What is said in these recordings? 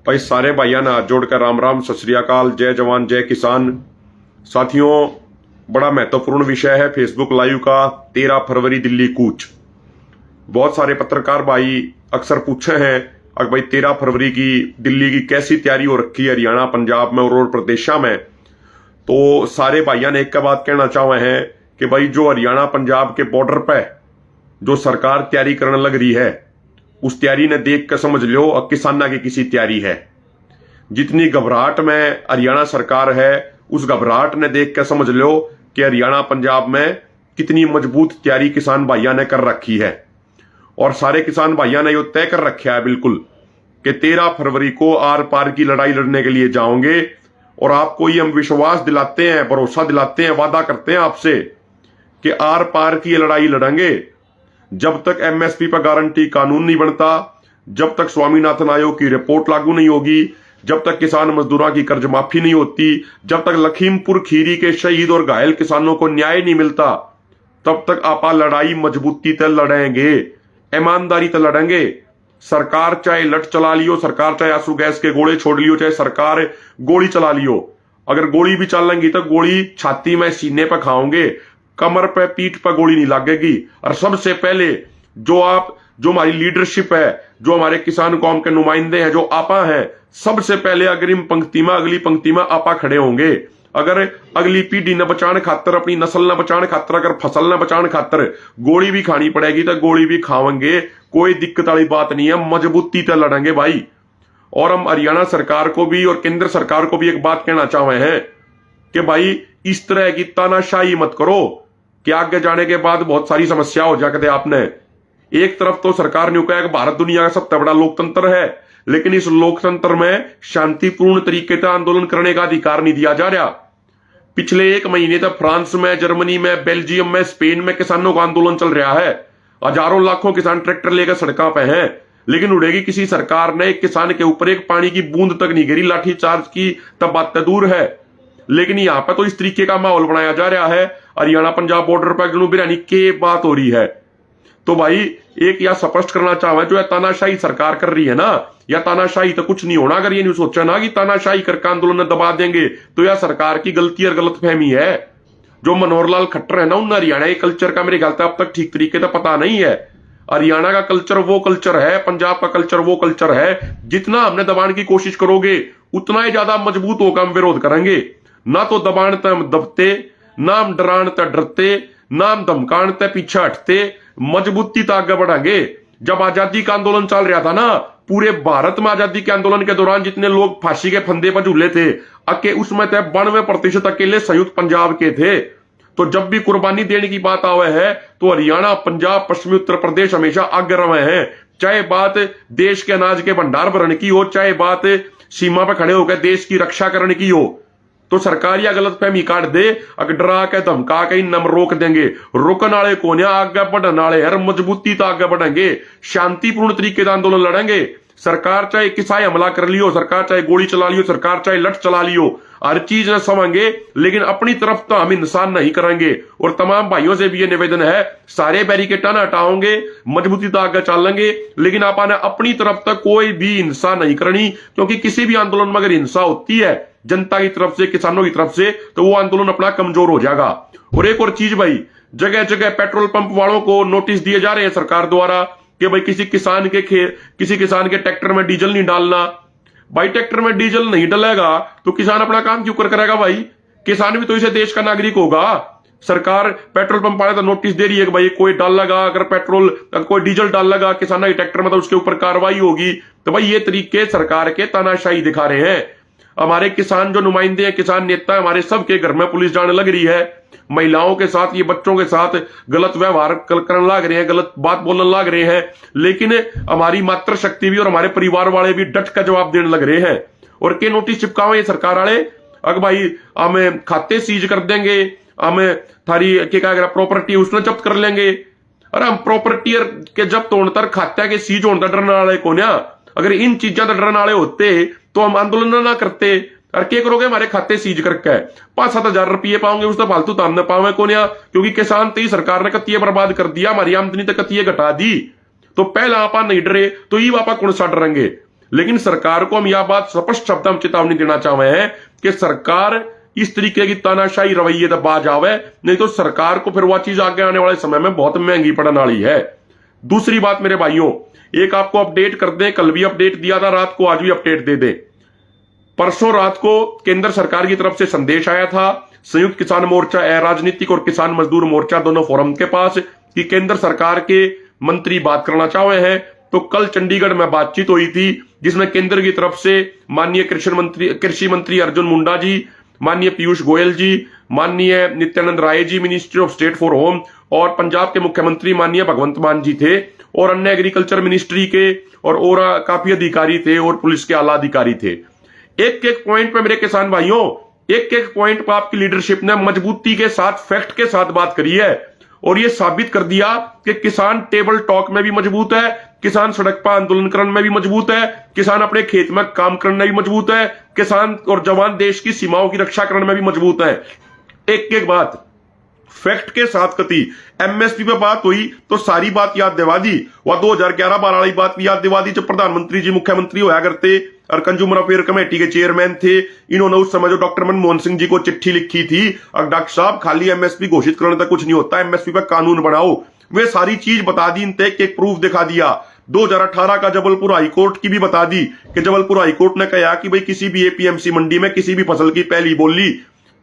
भाई सारे भाइयों ने हाथ जोड़कर राम राम, सत श्री अकाल, जय जवान जय किसान। साथियों, बड़ा महत्वपूर्ण विषय है फेसबुक लाइव का। 13 फरवरी दिल्ली कूच। बहुत सारे पत्रकार भाई अक्सर पूछे हैं अगर भाई 13 फरवरी की दिल्ली की कैसी तैयारी हो रखी है हरियाणा, पंजाब में और प्रदेशा में। तो सारे भाइयों ने एक बात कहना चाहे हैं कि भाई जो हरियाणा पंजाब के बॉर्डर पे जो सरकार तैयारी करने लग रही है, उस तैयारी ने देख कर समझ लो अब किसाना की किसी तैयारी है। जितनी घबराहट में हरियाणा सरकार है, उस घबराहट ने देख कर समझ लो कि हरियाणा पंजाब में कितनी मजबूत तैयारी किसान भाइयों ने कर रखी है। और सारे किसान भाइयों ने यह तय कर रखा है बिल्कुल कि 13 फरवरी को आर पार की लड़ाई लड़ने के लिए जाओगे। और आपको ये हम विश्वास दिलाते हैं, भरोसा दिलाते हैं, वादा करते हैं आपसे कि आर पार की लड़ाई लड़ेंगे। जब तक एमएसपी पर गारंटी कानून नहीं बनता, जब तक स्वामीनाथन आयोग की रिपोर्ट लागू नहीं होगी, जब तक किसान मजदूरों की कर्ज माफी नहीं होती, जब तक लखीमपुर खीरी के शहीद और घायल किसानों को न्याय नहीं मिलता, तब तक आप लड़ाई मजबूती तक लड़ेंगे, ईमानदारी तक लड़ेंगे। सरकार चाहे लठ चला लियो, सरकार चाहे आंसू गैस के गोले छोड़ लियो, चाहे सरकार गोली चला लियो, अगर गोली भी चलेंगी तो गोली छाती में सीने पर खाओगे, कमर पे पीठ पर गोली नहीं लगेगी। और सबसे पहले जो हमारी लीडरशिप है, जो हमारे किसान कौम के नुमाइंदे हैं, जो आपा हैं, सबसे पहले अग्रिम पंक्ति में, अगली पंक्ति में आपा खड़े होंगे। अगर अगली पीढ़ी न बचाने खातर, अपनी नस्ल न बचाने खातर, अगर फसल न बचाने खातर गोली भी खानी पड़ेगी तो गोली भी खावेंगे, कोई दिक्कत वाली बात नहीं है, मजबूती से लड़ेंगे भाई। और हम हरियाणा सरकार को भी और केंद्र सरकार को भी एक बात कहना चाहे हैं कि भाई इस तरह की तानाशाही मत करो कि आगे जाने के बाद बहुत सारी समस्या हो जाते। आपने एक तरफ तो सरकार ने कहा कि भारत दुनिया का सबसे बड़ा लोकतंत्र है, लेकिन इस लोकतंत्र में शांतिपूर्ण तरीके से आंदोलन करने का अधिकार नहीं दिया जा रहा। पिछले 1 महीने तक फ्रांस में, जर्मनी में, बेल्जियम में, स्पेन में किसानों का आंदोलन चल रहा है। हजारों लाखों किसान ट्रैक्टर लेकर सड़कों पे हैं, लेकिन उड़ेगी किसी सरकार ने एक किसान के ऊपर एक पानी की बूंद तक नहीं गिरी। लाठी चार्ज की तब बात दूर है, लेकिन यहां पर तो इस तरीके का माहौल बनाया जा रहा है। हरियाणा पंजाब बॉर्डर पर जुनूबी रानी की बात हो रही है। तो भाई एक या स्पष्ट करना चाहे, जो है तानाशाही सरकार कर रही है ना, या तानाशाही तो कुछ नहीं होना। अगर ये नहीं सोचा ना कि तानाशाही करके आंदोलन दबा देंगे, तो यह सरकार की गलती और गलतफहमी है। जो मनोहर लाल खट्टर है ना, उन हरियाणा के कल्चर का मेरे ख्याल से अब तक ठीक तरीके से पता नहीं है। हरियाणा का कल्चर वो कल्चर है, पंजाब का कल्चर वो कल्चर है। जितना हमने दबाने की कोशिश करोगे, उतना ही ज्यादा मजबूत होकर हम विरोध करेंगे। ना तो दबान तय हम दबते, ना हम डरान तय डरते, ना हम धमकान तय पीछे हटते, मजबूती तक आगे बढ़ेंगे। जब आजादी का आंदोलन चल रहा था ना, पूरे भारत में आजादी के आंदोलन के दौरान जितने लोग फांसी के फंदे पर झूले थे, उसमें 92% अकेले संयुक्त पंजाब के थे। तो जब भी कुर्बानी देने की बात आवे है, तो हरियाणा, पंजाब, पश्चिमी उत्तर प्रदेश हमेशा आगे रहे हैं। चाहे बात देश के अनाज के भंडार भरने की हो, चाहे बात सीमा पर खड़े होकर देश की रक्षा करने की हो। तो सरकार या गलतफहमी काट दे, अगर डरा के धमका के नम रोक देंगे। रोकने वाले कौन है? आगे बढ़ने वाले हर मजबूती तो आगे बढ़ेंगे, शांतिपूर्ण तरीके से आंदोलन लड़ेंगे। सरकार चाहे किसाई हमला कर लियो, सरकार चाहे गोली चला लियो, सरकार चाहे लठ चला लियो, हर चीज न समझेंगे, लेकिन अपनी तरफ तो हम इंसान नहीं करेंगे। और तमाम भाइयों से भी ये निवेदन है, सारे बैरिकेड न हटाओगे, मजबूती तो आगे चलेंगे, लेकिन आपने अपनी तरफ तक कोई भी हिंसा नहीं करनी। क्योंकि किसी भी आंदोलन में अगर हिंसा होती है जनता की तरफ से, किसानों की तरफ से, तो वो आंदोलन अपना कमजोर हो जाएगा। और एक और चीज भाई, जगह जगह पेट्रोल पंप वालों को नोटिस दिए जा रहे हैं सरकार द्वारा कि भाई किसी किसान के ट्रैक्टर में डीजल नहीं डालना। भाई ट्रैक्टर में डीजल नहीं डलेगा तो किसान अपना काम क्यों करेगा? भाई किसान भी तो इसे देश का नागरिक होगा। सरकार पेट्रोल पंप वाले तो नोटिस दे रही है कि भाई कोई डाल लगा, अगर कोई डीजल डाल लगा किसान के ट्रैक्टर में, तो उसके ऊपर कार्रवाई होगी। तो भाई ये तरीके सरकार के तानाशाही दिखा रहे हैं। हमारे किसान जो नुमाइंदे हैं, किसान नेता, हमारे सबके घर में पुलिस जाने लग रही है। महिलाओं के साथ, ये बच्चों के साथ गलत व्यवहार करने लग रहे हैं, गलत बात बोलने लग रहे हैं। लेकिन हमारी मातृ शक्ति भी और हमारे परिवार वाले भी डट का जवाब देने लग रहे हैं। और के नोटिस चिपकावे ये सरकार वाले, अगर भाई हमें खाते सीज कर देंगे, हमें थारी क्या प्रॉपर्टी उसने जब्त कर लेंगे। अरे हम प्रॉपर्टी के जब्त होने तक, खाते के सीज होने तक डरने वाले कौन? अगर इन चीजों से डरने वाले होते तो हम आंदोलन ना करते। और क्या करोगे? हमारे खाते सीज करके 5-7 हजार रुपये पाओगे, उससे फालतू ताम न पावे कौन? क्योंकि किसान तो ही सरकार ने कतिये बर्बाद कर दिया, हमारी आमदनी तक कतिये घटा दी। तो पहला आपा नहीं डरे तो ये आपा कौन सा डरेंगे? लेकिन सरकार को हम यह बात स्पष्ट शब्द में चेतावनी देना चाहते हैं कि सरकार इस तरीके की तानाशाही रवैये तक बाज आवे, नहीं तो सरकार को फिर वह चीज आगे आने वाले समय में बहुत महंगी पड़ने वाली है। दूसरी बात मेरे भाइयों, एक आपको अपडेट कर दें, कल भी अपडेट दिया था रात को, आज भी अपडेट दे दें। परसों रात को केंद्र सरकार की तरफ से संदेश आया था संयुक्त किसान मोर्चा, राजनीतिक और किसान मजदूर मोर्चा दोनों फोरम के पास कि केंद्र सरकार के मंत्री बात करना चाहे हैं। तो कल चंडीगढ़ में बातचीत हुई थी जिसमें केंद्र की तरफ से माननीय कृषि मंत्री अर्जुन मुंडा जी, माननीय पीयूष गोयल जी, माननीय Nityanand Rai ji ministry of state for home, और पंजाब के मुख्यमंत्री माननीय भगवंत मान जी थे, और अन्य एग्रीकल्चर मिनिस्ट्री के और काफी अधिकारी थे, और पुलिस के आला अधिकारी थे। एक एक पॉइंट पे मेरे किसान भाइयों, एक एक पॉइंट पर आपकी लीडरशिप ने मजबूती के साथ, फैक्ट के साथ बात करी है, और यह साबित कर दिया कि किसान टेबल टॉक में भी मजबूत है, किसान सड़क पर आंदोलन करने में भी मजबूत है, किसान अपने खेत में काम करने में भी मजबूत है, किसान और जवान देश की सीमाओं की रक्षा करने में भी मजबूत है। एक एक बात फैक्ट के साथ कती। एमएसपी पे बात हुई तो सारी बात याद दिवा दी, वह 2011-12 वाली बात भी याद दिवा दी जब प्रधानमंत्री जी मुख्यमंत्री होया करते और कंज्यूमर अफेयर कमेटी के चेयरमैन थे। इन्होंने उस समय जो डॉक्टर मनमोहन सिंह जी को चिट्ठी लिखी थी, और डॉक्टर साहब खाली एमएसपी घोषित करने तक कुछ नहीं होता, एमएसपी पे कानून बनाओ, वे सारी चीज बता दी, इन तक एक प्रूफ दिखा दिया। 2018 का जबलपुर हाईकोर्ट की भी बता दी कि जबलपुर हाईकोर्ट ने कहा कि भाई किसी भी एपीएमसी मंडी में किसी भी फसल की पहली बोली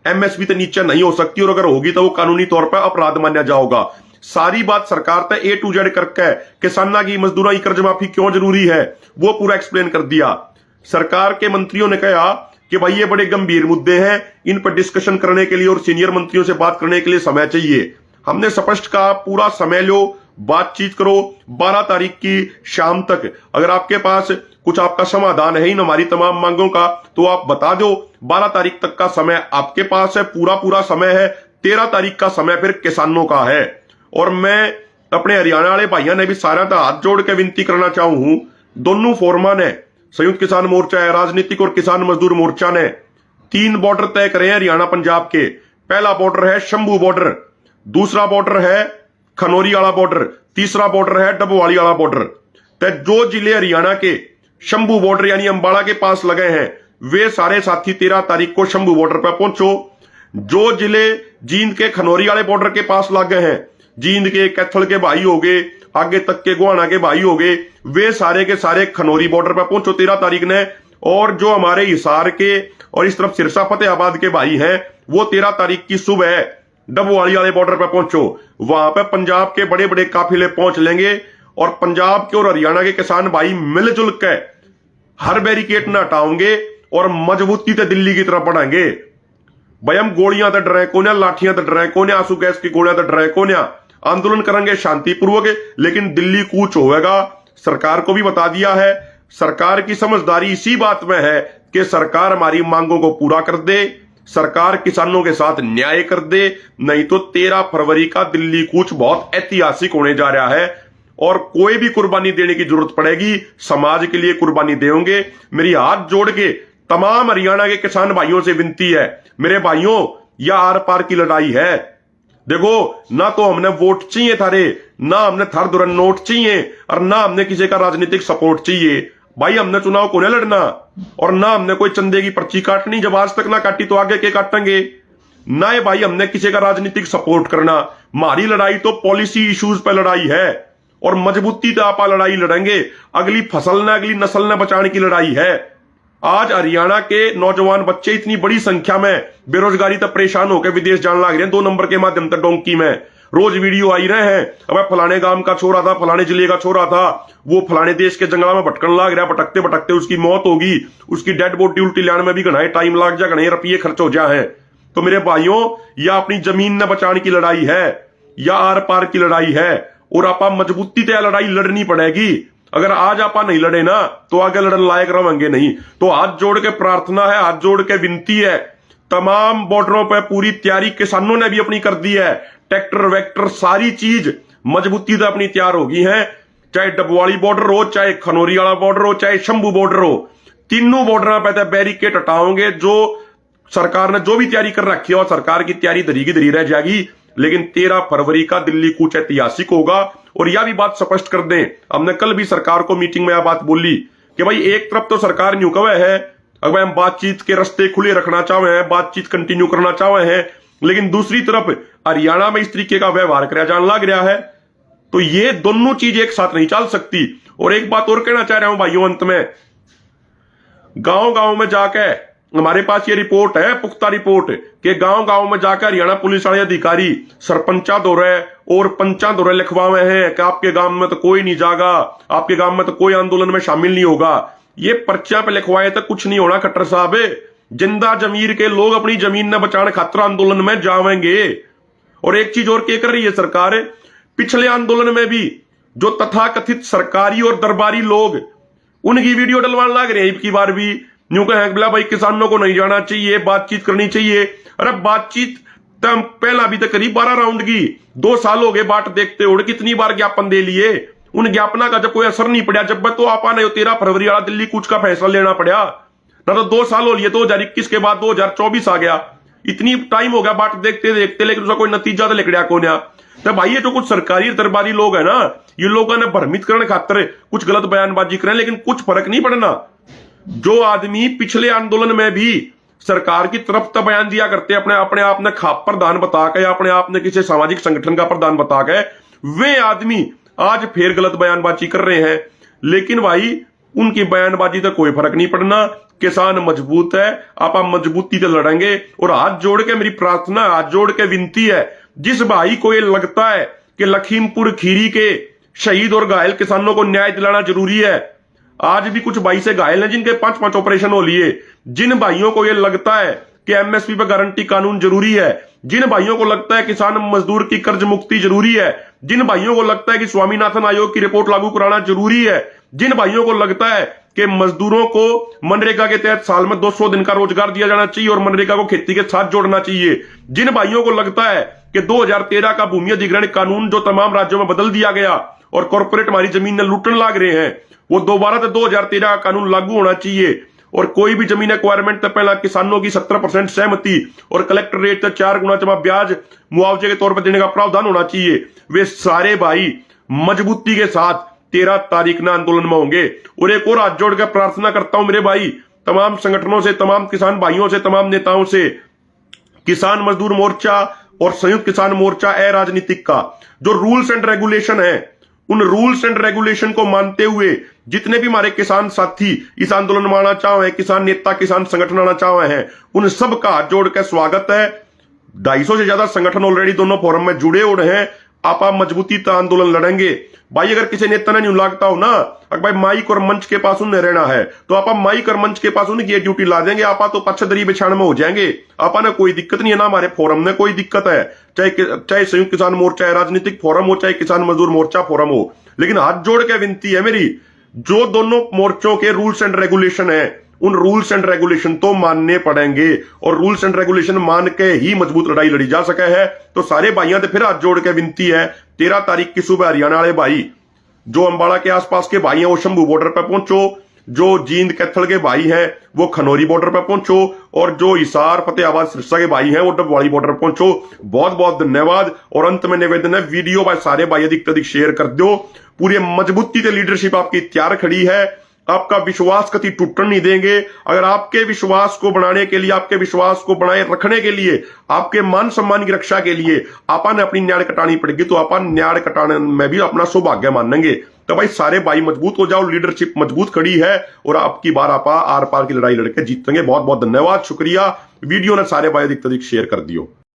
एमएसपी तो नीचे नहीं हो सकती, और अगर होगी तो वो कानूनी तौर पर अपराध माना जाएगा। सारी बात सरकार तक A to Z करके किसाना की मजदूरों की कर्ज माफी क्यों जरूरी है वो पूरा एक्सप्लेन कर दिया। सरकार के मंत्रियों ने कहा कि भाई ये बड़े गंभीर मुद्दे हैं, इन पर डिस्कशन करने के लिए और सीनियर मंत्रियों से बात करने के लिए समय चाहिए। हमने स्पष्ट कहा पूरा समय लो, बातचीत करो, 12 तारीख की शाम तक अगर आपके पास कुछ आपका समाधान है इन हमारी तमाम मांगों का तो आप बता दो। 12 तारीख तक का समय आपके पास है, पूरा समय है। 13 तारीख का समय फिर किसानों का है। और मैं अपने हरियाणा वाले भाइयों ने भी सारा का हाथ जोड़ के विनती करना चाहूं, दोनों फोरमा ने, संयुक्त किसान मोर्चा है, राजनीतिक और किसान मजदूर मोर्चा ने 3 बॉर्डर तय करे हैं हरियाणा पंजाब के। पहला बॉर्डर है शंभू बॉर्डर, दूसरा बॉर्डर है खनौरी वाला बॉर्डर, तीसरा बॉर्डर है डबवाली वाला बॉर्डर। तो जो जिले हरियाणा के शंभू बॉर्डर यानी अंबाला के पास लगे हैं वे सारे साथी 13 तारीख को शंभू बॉर्डर पर पहुंचो। जो जिले जींद के खनौरी वाले बॉर्डर के पास लगे हैं, जींद के कैथल के भाई हो गए, आगे तक के गोहाना के भाई हो गए, वे सारे के सारे खनौरी बॉर्डर पर पहुंचो 13 तारीख ने। और जो हमारे हिसार के और इस तरफ सिरसा फतेहाबाद के भाई हैं वो 13 तारीख की सुबह डबवाली वाले बॉर्डर पर पहुंचो। वहां पर पंजाब के बड़े बड़े काफिले पहुंच लेंगे और पंजाब के और हरियाणा के किसान भाई मिलजुल के हर बैरिकेड न हटाओगे और मजबूती से दिल्ली की तरफ बढ़ाएंगे। भाई हम गोलियां तो डरे कोन्या, लाठियां तो डरे कोन्या, आंसू गैस की गोलियां तो डरे कोन्या, आंदोलन करेंगे शांतिपूर्वक, लेकिन दिल्ली कूच होगा। सरकार को भी बता दिया है, सरकार की समझदारी इसी बात में है कि सरकार हमारी मांगों को पूरा कर दे, सरकार किसानों के साथ न्याय कर दे, नहीं तो 13 फरवरी का दिल्ली कूच बहुत ऐतिहासिक होने जा रहा है और कोई भी कुर्बानी देने की जरूरत पड़ेगी समाज के लिए कुर्बानी देंगे। मेरी हाथ जोड़ के तमाम हरियाणा के किसान भाइयों से विनती है, मेरे भाइयों यह आर पार की लड़ाई है। देखो ना तो हमने वोट चाहिए थारे, ना हमने थर दुरन नोट चाहिए, और ना हमने किसी का राजनीतिक सपोर्ट चाहिए। भाई हमने चुनाव को नहीं लड़ना और ना हमने कोई चंदे की पर्ची काटनी, जब आज तक ना काटी तो आगे के काटेंगे ना। ये भाई हमने किसी का राजनीतिक सपोर्ट करना, हमारी लड़ाई तो पॉलिसी इश्यूज पर लड़ाई है और मजबूती से आपा लड़ाई लड़ेंगे। अगली फसल ने, अगली नस्ल ने बचाने की लड़ाई है। आज हरियाणा के नौजवान बच्चे इतनी बड़ी संख्या में बेरोजगारी तक परेशान होकर विदेश जाने लग रहे हैं 2 नंबर के माध्यम तक डोंकी में। रोज वीडियो आई रहे हैं, अब फलाने गांव का छोरा था, फलाने जिले का छोरा था, वो फलाने देश के जंगल में भटकन लग रहा है, भटकते भटकते उसकी मौत होगी, उसकी डेड बॉडी उल्टी लाने में भी घना टाइम लग जा, घने रुपये खर्च हो जाए। तो मेरे भाइयों या अपनी जमीन न बचाने की लड़ाई है या आर पार की लड़ाई है, और आपा मजबूती से लड़ाई लड़नी पड़ेगी। अगर आज आपा नहीं लड़े ना तो आगे लड़न लायक रहेंगे नहीं। तो हाथ जोड़ के प्रार्थना है, हाथ जोड़ के विनती है, तमाम बॉर्डरों पर पूरी तैयारी किसानों ने भी अपनी कर दी है, ट्रैक्टर वैक्टर सारी चीज मजबूती से अपनी तैयार हो गई है। चाहे डबवाली बॉर्डर हो, चाहे खनौरी वाला बॉर्डर हो, चाहे शंभू बॉर्डर हो, तीनों बॉर्डर पर बैरिकेड हटाओगे। जो सरकार ने जो भी तैयारी कर रखी है और सरकार की तैयारी धरी की धरी रह जाएगी, लेकिन 13 फरवरी का दिल्ली कूच ऐतिहासिक होगा। और यह भी बात स्पष्ट कर दें, हमने कल भी सरकार को मीटिंग में यह बात बोली कि भाई एक तरफ तो सरकार न्यू कवे है, अगर भाई हम बातचीत के रास्ते खुले रखना चाहे हैं, बातचीत कंटिन्यू करना चाहे हैं, लेकिन दूसरी तरफ हरियाणा में इस तरीके का व्यवहार कराया जाने लग रहा है। तो ये दोनों चीज एक साथ नहीं चल सकती। और एक बात और कहना चाह रहा हूं भाइयों, अंत में गांव गांव में जाकर हमारे पास ये रिपोर्ट है, पुख्ता रिपोर्ट, कि गांव गांव में जाकर हरियाणा पुलिस वाले अधिकारी सरपंचा दौरे और पंचा दौरे लिखवाए हैं कि आपके गांव में तो कोई नहीं जागा, आपके गांव में तो कोई आंदोलन में शामिल नहीं होगा। ये पर्चा पे लिखवाए तो कुछ नहीं होना खट्टर साहब। जिंदा जमीर के लोग अपनी जमीन न बचाने खातिर आंदोलन में जावेंगे। और एक चीज और क्या कर रही है सरकार, पिछले आंदोलन में भी जो तथाकथित सरकारी और दरबारी लोग, उनकी वीडियो डलवाने लग रहे हैं। इनकी बार भी न्यू कहें बोला भाई किसानों को नहीं जाना चाहिए, बातचीत करनी चाहिए। अरे बातचीत तम पहला भी तो करीब 12 राउंड की, 2 साल हो गए बाट देखते हो, कितनी बार ज्ञापन दे लिए, उन ज्ञापना का जब कोई असर नहीं पड़ा। जब तो आपा ने 13 फरवरी वाला दिल्ली कूच का फैसला लेना पड़ा ना, तो 2 साल हो लिए, 2021 के बाद 2024 आ गया, इतनी टाइम हो गया बाट देखते देखते, लेकिन उसका कोई नतीजा तो निकलिया को ना। तो भाई ये जो कुछ सरकारी दरबारी लोग है ना, ये लोगों ने भ्रमित करने खातिर कुछ गलत बयानबाजी करें, लेकिन कुछ फर्क नहीं पड़ना। जो आदमी पिछले आंदोलन में भी सरकार की तरफ तो बयान दिया करते अपने आप ने खाप प्रधान बता के, अपने आप ने किसी सामाजिक संगठन का प्रधान बता के, वे आदमी आज फिर गलत बयानबाजी कर रहे हैं। लेकिन भाई उनकी बयानबाजी तो कोई फर्क नहीं पड़ना। किसान मजबूत है, आप मजबूती से लड़ेंगे। और हाथ जोड़ के मेरी प्रार्थना, हाथ जोड़ के विनती है, जिस भाई को ये लगता है कि लखीमपुर खीरी के शहीद और घायल किसानों को न्याय दिलाना जरूरी है, आज भी कुछ भाई से घायल हैं जिनके 5-5 ऑपरेशन हो लिए, जिन भाइयों को यह लगता है कि एमएसपी पर गारंटी कानून जरूरी है, जिन भाइयों को लगता है किसान मजदूर की कर्ज मुक्ति जरूरी है, जिन भाइयों को लगता है कि स्वामीनाथन आयोग की रिपोर्ट लागू कराना जरूरी है, जिन भाइयों को लगता है कि मजदूरों को मनरेगा के तहत साल में 200 दिन का रोजगार दिया जाना चाहिए और मनरेगा को खेती के साथ जोड़ना चाहिए, जिन भाइयों को लगता है कि 2013 का भूमि अधिग्रहण कानून जो तमाम राज्यों में बदल दिया गया और कॉर्पोरेट हमारी जमीन में लूटने लग रहे हैं, वो दोबारा से 2013 का कानून लागू होना चाहिए। और कोई भी जमीन एक्वायरमेंट तक पहला किसानों की 70% सहमति और कलेक्टर रेट तक 4 गुना जमा ब्याज मुआवजे के तौर पर देने का प्रावधान होना चाहिए। वे सारे भाई मजबूती के साथ 13 तारीख ना आंदोलन में होंगे। और एक और हाथ जोड़ कर प्रार्थना करता हूं मेरे भाई, तमाम संगठनों से, तमाम किसान भाइयों से, तमाम नेताओं से, किसान मजदूर मोर्चा और संयुक्त किसान मोर्चा अराजनीतिक का जो रूल्स एंड रेगुलेशन है, उन रूल्स एंड रेगुलेशन को मानते हुए जितने भी हमारे किसान साथी इस आंदोलन में आना चाहे हैं, किसान नेता, किसान संगठन आना चाहे हैं, उन सब का हाथ जोड़ कर स्वागत है। 250 से ज्यादा संगठन ऑलरेडी दोनों फोरम में जुड़े हुए हैं। आप मजबूती का आंदोलन लड़ेंगे भाई। अगर किसी नेता ने न्यू लागता हो ना, अगर भाई माइक और मंच के पास उन्हें रहना है, तो आप माइक और मंच के पास उनकी ड्यूटी ला देंगे। आप तो पक्षधरी बिछाण में हो जाएंगे। आपा ने कोई दिक्कत नहीं है ना, हमारे फोरम में कोई दिक्कत है, चाहे संयुक्त किसान मोर्चा राजनीतिक फोरम हो, चाहे किसान मजदूर मोर्चा फोरम हो। लेकिन हाथ जोड़ के विनती है मेरी, जो दोनों मोर्चों के रूल्स एंड रेगुलेशन है, उन रूल्स एंड रेगुलेशन तो मानने पड़ेंगे। और रूल्स एंड रेगुलेशन मान के ही मजबूत लड़ाई लड़ी जा सके है। तो सारे भाइयों से फिर हाथ जोड़ के विनती है, 13 तारीख की सुबह हरियाणा वाले भाई, जो अंबाला के आसपास के भाई हैं वो शंभू बॉर्डर पर पहुंचो, जो जींद कैथल के भाई हैं वो खनौरी बॉर्डर पर पहुंचो, और जो हिसार फतेहाबाद सिरसा के भाई हैं वो डबवाली बॉर्डर पर पहुंचो। बहुत बहुत धन्यवाद। और अंत में निवेदन है, वीडियो भाई सारे भाई अधिक से अधिक शेयर कर दो। पूरी मजबूती से लीडरशिप आपकी तैयार खड़ी है। आपका विश्वास कभी टूटने नहीं देंगे। अगर आपके विश्वास को बनाने के लिए, आपके विश्वास को बनाए रखने के लिए, आपके मान सम्मान की रक्षा के लिए आपा ने अपनी न्याय कटानी पड़ेगी, तो आपा न्याय कटाने में भी अपना सौभाग्य मानेंगे। तो भाई सारे भाई मजबूत हो जाओ, लीडरशिप मजबूत खड़ी है और आपकी बार आपा आर पार की लड़ाई लड़के जीतेंगे। बहुत बहुत धन्यवाद, शुक्रिया। वीडियो ने सारे भाई अधिक से अधिक शेयर कर दियो।